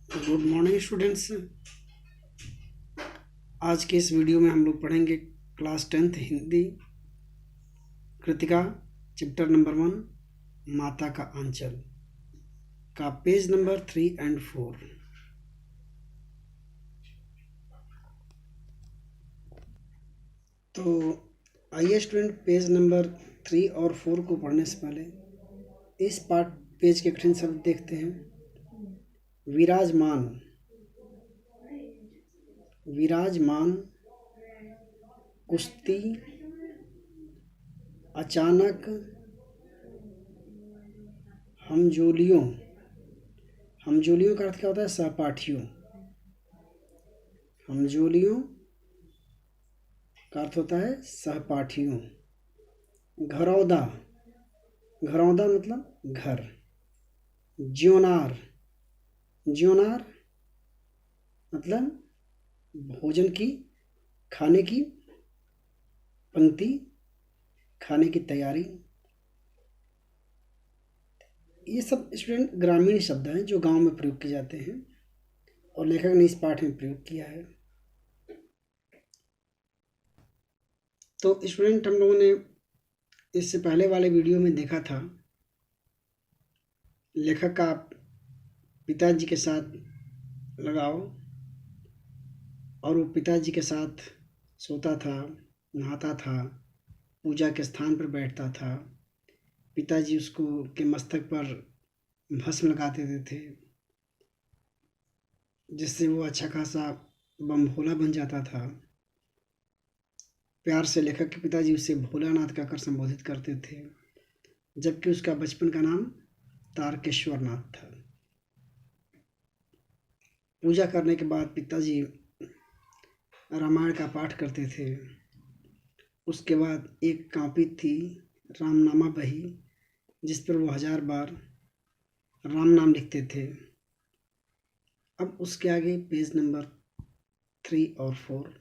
Good morning students. आज के इस वीडियो में हम लोग पढ़ेंगे class 10th Hindi Kritika chapter number 1 माता का आंचल का पेज नंबर 3 and 4। तो आइए स्टूडेंट, पेज नंबर 3 और 4 को पढ़ने से पहले इस पार्ट पेज के कठिन शब्द देखते हैं। विराजमान, विराजमान, कुश्ती, अचानक, हमजोलियों, हमजोलियों का अर्थ क्या होता है? सहपाठियों। हमजोलियों का अर्थ होता है सहपाठियों। घरौदा, घरौदा मतलब घर। ज्योनार, ज्योनार मतलब भोजन की, खाने की पंक्ति, खाने की तैयारी। ये सब स्टूडेंट ग्रामीण शब्द हैं जो गांव में प्रयोग किए जाते हैं और लेखक ने इस पाठ में प्रयोग किया है। तो स्टूडेंट, हम लोगों ने इससे पहले वाले वीडियो में देखा था लेखक का पिताजी के साथ लगाव, और वो पिताजी के साथ सोता था, नहाता था, पूजा के स्थान पर बैठता था। पिताजी उसको के मस्तक पर भस्म लगा देते थे जिससे वो अच्छा खासा बम भोला बन जाता था। प्यार से लेखक के पिताजी उसे भोलानाथ कहकर संबोधित करते थे, जबकि उसका बचपन का नाम तारकेश्वर नाथ था। पूजा करने के बाद पिताजी रामायण का पाठ करते थे। उसके बाद एक कॉपी थी, रामनामा बही, जिस पर वो 1000 बार राम नाम लिखते थे। अब उसके आगे पेज नंबर 3 और 4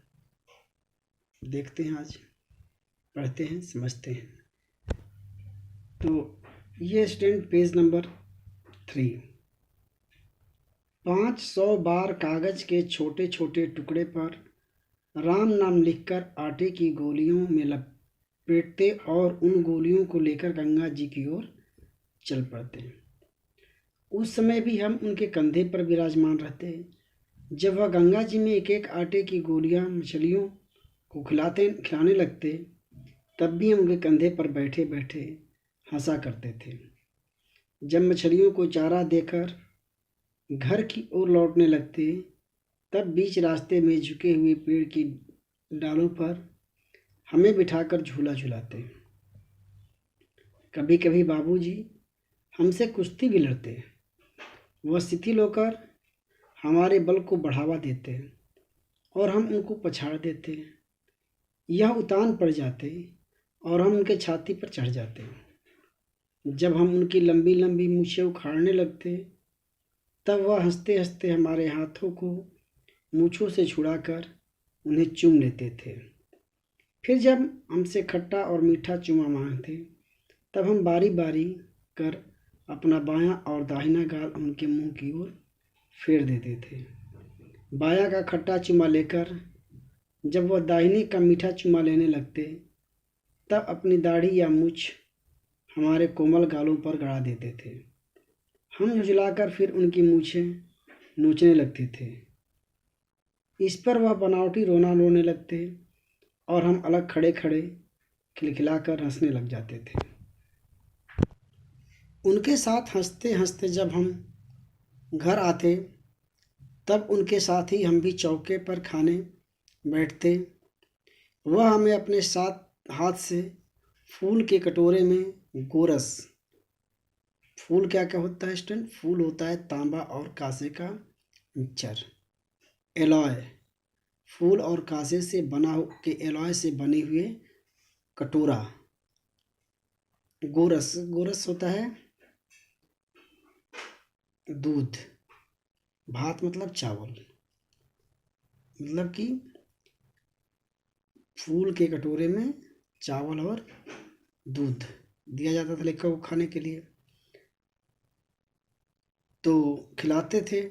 देखते हैं, आज पढ़ते हैं, समझते हैं। तो ये स्टूडेंट पेज नंबर 3। 500 बार कागज के छोटे छोटे टुकड़े पर राम नाम लिखकर आटे की गोलियों में लपेटते और उन गोलियों को लेकर गंगा जी की ओर चल पड़ते। उस समय भी हम उनके कंधे पर विराजमान रहते। जब वह गंगा जी में एक एक आटे की गोलियां मछलियों को खिलाने लगते, तब भी हम उनके कंधे पर बैठे बैठे हंसा करते थे। जब मछलियों को चारा देकर घर की ओर लौटने लगते, तब बीच रास्ते में झुके हुए पेड़ की डालों पर हमें बिठाकर झूला झुलाते। कभी कभी बाबूजी हमसे कुश्ती भी लड़ते। वह शिथिल होकर हमारे बल को बढ़ावा देते और हम उनको पछाड़ देते। यह उतान पड़ जाते और हम उनके छाती पर चढ़ जाते। जब हम उनकी लंबी लंबी मूछें उखाड़ने लगते, तब वह हंसते हंसते हमारे हाथों को मूछों से छुड़ाकर उन्हें चूम लेते थे। फिर जब हमसे खट्टा और मीठा चूमा मांगते, तब हम बारी बारी कर अपना बायां और दाहिना गाल उनके मुंह की ओर फेर देते थे। बायां का खट्टा चूमा लेकर जब वह दाहिने का मीठा चूमा लेने लगते, तब अपनी दाढ़ी या मूछ हमारे कोमल गालों पर गड़ा देते थे। हम झुझलाकर फिर उनकी मूछें नोचने लगते थे। इस पर वह बनावटी रोना रोने लगते और हम अलग खड़े खड़े खिलखिलाकर हंसने लग जाते थे। उनके साथ हंसते हंसते जब हम घर आते, तब उनके साथ ही हम भी चौके पर खाने बैठते। वह हमें अपने साथ हाथ से फूल के कटोरे में गोरस, फूल क्या क्या होता है स्टूडेंट? फूल होता है तांबा और कांसे का मिक्सचर। एलॉय, फूल और कांसे से बना के एलॉय से बने हुए कटोरा। गोरस, गोरस होता है दूध। भात मतलब चावल, मतलब कि फूल के कटोरे में चावल और दूध दिया जाता था लेखक को खाने के लिए। तो खिलाते थे।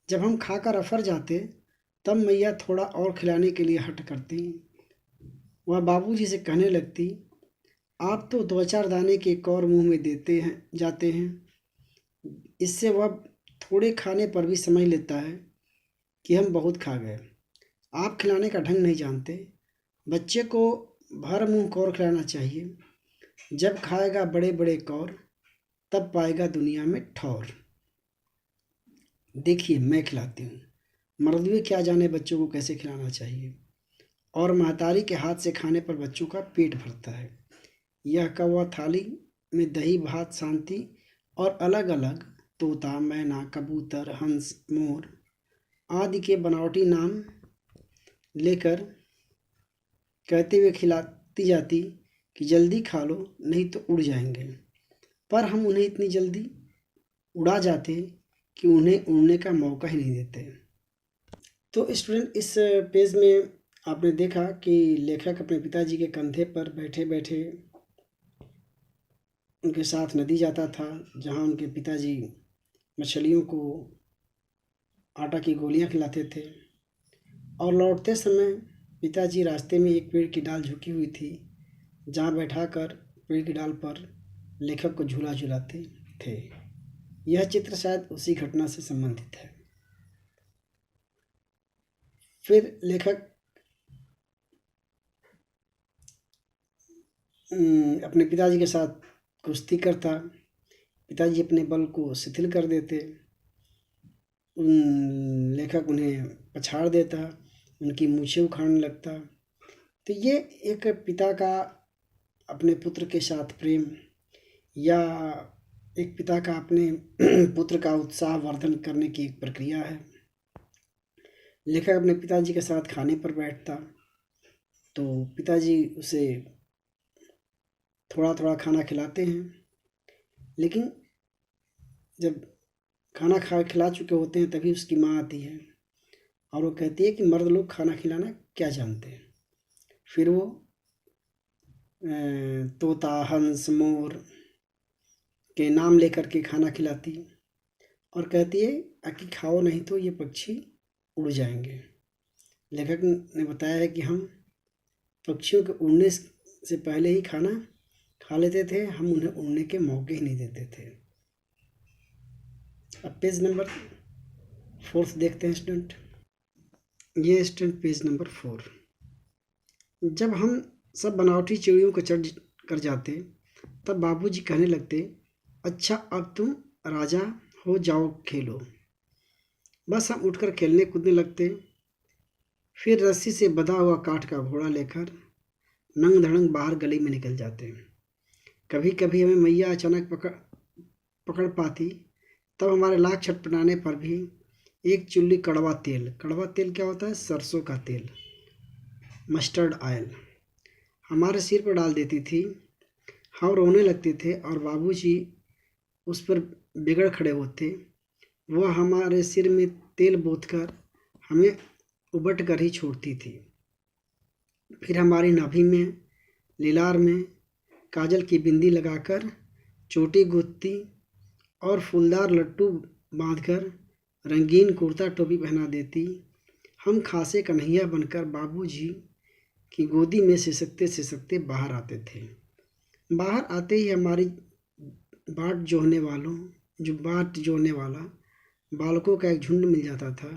जब हम खाकर अफर जाते तब मैया थोड़ा और खिलाने के लिए हट करती। वह बाबूजी से कहने लगती, आप तो दो चार दाने के एक और मुंह में देते हैं जाते हैं। इससे वह थोड़े खाने पर भी समझ लेता है कि हम बहुत खा गए। आप खिलाने का ढंग नहीं जानते। बच्चे को भर मुंह कौर खिलाना चाहिए। जब खाएगा बड़े बड़े कौर तब पाएगा दुनिया में ठौर। देखिए मैं खिलाती हूँ। मर्दवे क्या जाने बच्चों को कैसे खिलाना चाहिए। और महतारी के हाथ से खाने पर बच्चों का पेट भरता है। यह कौवा थाली में दही भात शांति और अलग अलग तोता मैना कबूतर हंस मोर आदि के बनावटी नाम लेकर कहते हुए खिलाती जाती कि जल्दी खा लो नहीं तो उड़ जाएंगे। पर हम उन्हें इतनी जल्दी उड़ा जाते कि उन्हें उड़ने का मौका ही नहीं देते। तो स्टूडेंट इस पेज में आपने देखा कि लेखक अपने पिताजी के कंधे पर बैठे बैठे उनके साथ नदी जाता था, जहाँ उनके पिताजी मछलियों को आटा की गोलियां खिलाते थे। और लौटते समय पिताजी रास्ते में एक पेड़ की डाल झुकी हुई थी, जहाँ बैठाकर पेड़ की डाल पर लेखक को झूला झुलाते थे। यह चित्र शायद उसी घटना से संबंधित है। फिर लेखक अपने पिताजी के साथ कुश्ती करता। पिताजी अपने बल को शिथिल कर देते। लेखक उन्हें पछाड़ देता, उनकी मूछें उखाड़ने लगता। तो ये एक पिता का अपने पुत्र के साथ प्रेम या एक पिता का अपने पुत्र का उत्साह वर्धन करने की एक प्रक्रिया है। लेखक अपने पिताजी के साथ खाने पर बैठता तो पिताजी उसे थोड़ा थोड़ा खाना खिलाते हैं, लेकिन जब खाना खिला चुके होते हैं तभी उसकी माँ आती है और वो कहती है कि मर्द लोग खाना खिलाना क्या जानते हैं। फिर वो तोता हंस मोर के नाम लेकर के खाना खिलाती और कहती है कि खाओ नहीं तो ये पक्षी उड़ जाएंगे। लेखक ने बताया है कि हम पक्षियों के उड़ने से पहले ही खाना खा लेते थे, हम उन्हें उड़ने के मौके ही नहीं देते थे। अब पेज नंबर 4 देखते हैं स्टूडेंट। ये स्टूडेंट पेज नंबर 4। जब हम सब बनावटी चिड़ियों को चढ़ कर जाते तब बाबूजी कहने लगते, अच्छा अब तुम राजा हो जाओ खेलो। बस हम उठकर खेलने कूदने लगते। फिर रस्सी से बंधा हुआ काठ का घोड़ा लेकर नंग धड़ंग बाहर गली में निकल जाते। कभी कभी हमें मैया अचानक पकड़ पाती, तब हमारे लाख छटपटाने पर भी एक चुल्ली कड़वा तेल क्या होता है, सरसों का तेल, मस्टर्ड ऑयल, हमारे सिर पर डाल देती थी। हम रोने लगते थे और बाबूजी उस पर बिगड़ खड़े होते। वह हमारे सिर में तेल बोतकर हमें उबट कर ही छोड़ती थी। फिर हमारी नाभि में लीलार में काजल की बिंदी लगाकर चोटी गूंथती और फूलदार लट्टू बांधकर रंगीन कुर्ता टोपी पहना देती। हम खासे कन्हैया बनकर बाबूजी की गोदी में सिसकते सिसकते बाहर आते थे। बाहर आते ही हमारी बाट जोड़ने वाला बालकों का एक झुंड मिल जाता था।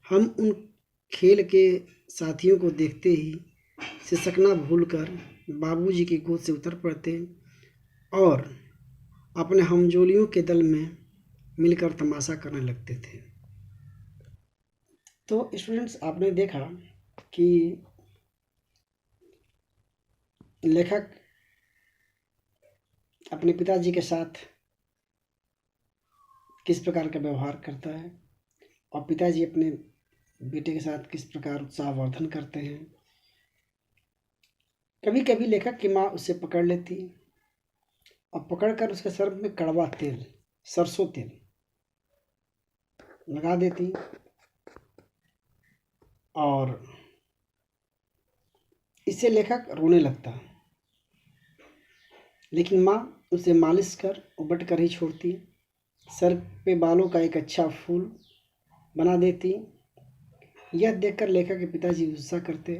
हम उन खेल के साथियों को देखते ही सिसकना भूलकर बाबूजी की गोद से उतर पड़ते और अपने हमजोलियों के दल में मिलकर तमाशा करने लगते थे। तो स्टूडेंट्स आपने देखा कि लेखक अपने पिताजी के साथ किस प्रकार का व्यवहार करता है और पिताजी अपने बेटे के साथ किस प्रकार उत्साहवर्धन करते हैं। कभी कभी लेखक की माँ उसे पकड़ लेती और पकड़कर उसके सर में कड़वा तेल, सरसों तेल लगा देती और इससे लेखक रोने लगता, लेकिन माँ उसे मालिश कर उबट कर ही छोड़ती। सर पे बालों का एक अच्छा फूल बना देती। यह देखकर लेखक के पिताजी गुस्सा करते।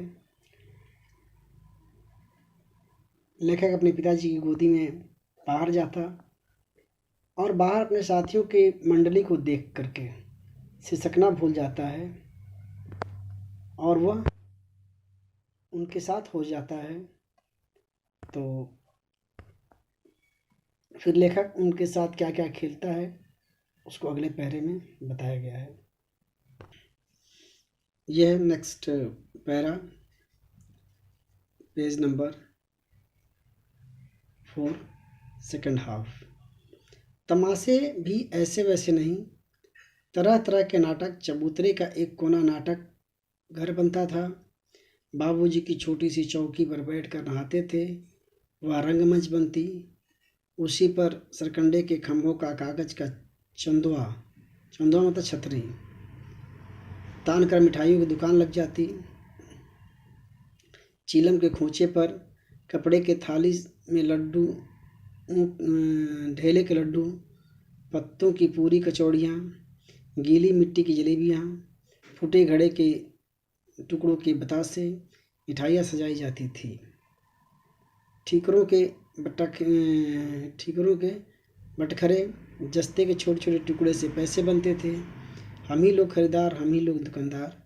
लेखक अपने पिताजी की गोदी में बाहर जाता और बाहर अपने साथियों की मंडली को देख करके सिसकना भूल जाता है और वह उनके साथ हो जाता है। तो फिर लेखक उनके साथ क्या क्या खेलता है उसको अगले पैरे में बताया गया है। यह next para, page number 4, second half. तमाशे भी ऐसे वैसे नहीं, तरह तरह के नाटक। चबूतरे का एक कोना नाटक घर बनता था। बाबूजी की छोटी सी चौकी पर बैठकर नहाते थे। वह रंगमंच बनती। उसी पर सरकंडे के खंभों का कागज का चंदुआ, चंदुआ मतलब छतरी, तान कर मिठाइयों की दुकान लग जाती। चीलम के खोचे पर कपड़े के थाली में लड्डू, ढेले के लड्डू, पत्तों की पूरी कचौड़ियाँ, गीली मिट्टी की जलेबियाँ, फूटे घड़े के टुकड़ों के बतासे, मिठाइयाँ सजाई जाती थी। ठीकरों के बटखरे, जस्ते के छोटे छोटे टुकड़े से पैसे बनते थे। हम ही लोग खरीदार, हम ही लोग दुकानदार।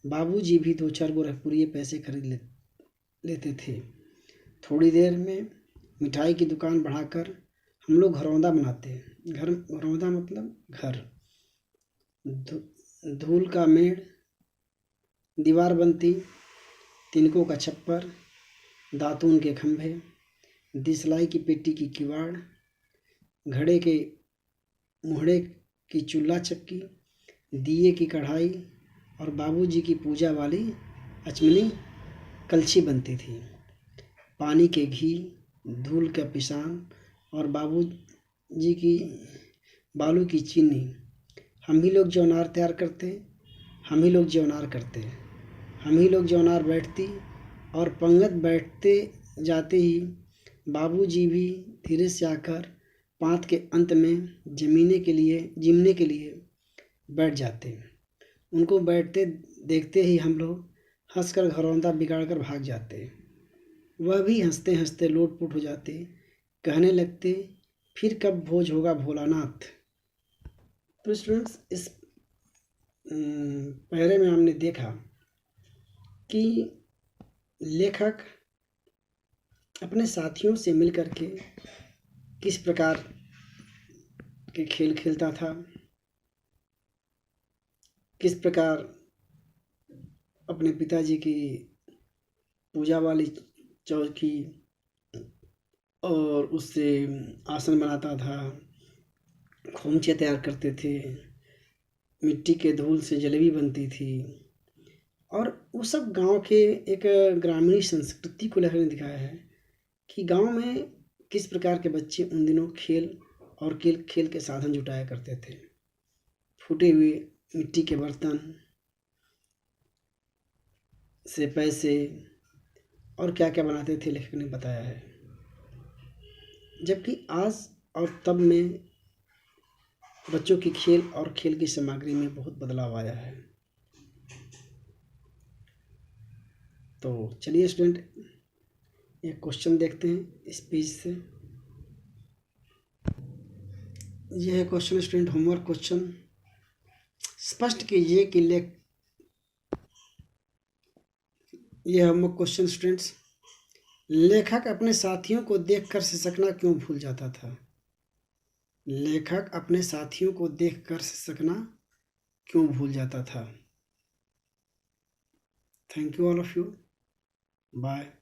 बाबूजी भी 2-4 बोरा पूरी पैसे खरीद लेते थे। थोड़ी देर में मिठाई की दुकान बढ़ाकर हम लोग घरौंदा बनाते। घरौंदा मतलब घर। धूल का मेड़, दीवार बनती, तिनकों का छप्पर, दातून के खंभे, दिसलाई की पेटी की किवाड़, घड़े के मुहड़े की चूल्हा चक्की, दिए की कढ़ाई और बाबूजी की पूजा वाली अचमनी कलछी बनती थी। पानी के घी, धूल का पिसान और बाबूजी की बालू की चीनी। हम ही लोग जौनार तैयार करते, हम ही लोग जौनार करते, हम ही लोग जौनार बैठती और पंगत बैठते जाते ही बाबूजी भी धीरे से आकर पाँत के अंत में जिमने के लिए बैठ जाते। उनको बैठते देखते ही हम लोग हंसकर घरौंदा बिगाड़ कर भाग जाते। वह भी हंसते हंसते लोटपोट हो जाते, कहने लगते, फिर कब भोज होगा भोलानाथ। तो स्टूडेंट्स, इस पैरे में हमने देखा कि लेखक अपने साथियों से मिलकर के किस प्रकार के खेल खेलता था, किस प्रकार अपने पिताजी की पूजा वाली चौकी और उससे आसन बनाता था, खोमचे तैयार करते थे, मिट्टी के धूल से जलेबी बनती थी। और वो सब गांव के एक ग्रामीण संस्कृति को लेकर दिखाया है कि गांव में किस प्रकार के बच्चे उन दिनों खेल और खेल के साधन जुटाया करते थे। फूटे हुए मिट्टी के बर्तन से पैसे और क्या क्या बनाते थे लेखक ने बताया है। जबकि आज और तब में बच्चों की खेल और खेल की सामग्री में बहुत बदलाव आया है। तो चलिए स्टूडेंट, एक क्वेश्चन देखते हैं इस पेज से। यह है क्वेश्चन स्टूडेंट, होमवर्क क्वेश्चन। स्पष्ट कीजिए कि यह होमवर्क क्वेश्चन स्टूडेंट्स, लेखक अपने साथियों को देखकर सिसकना क्यों भूल जाता था? लेखक अपने साथियों को देखकर सिसकना क्यों भूल जाता था? Thank you all of you, bye.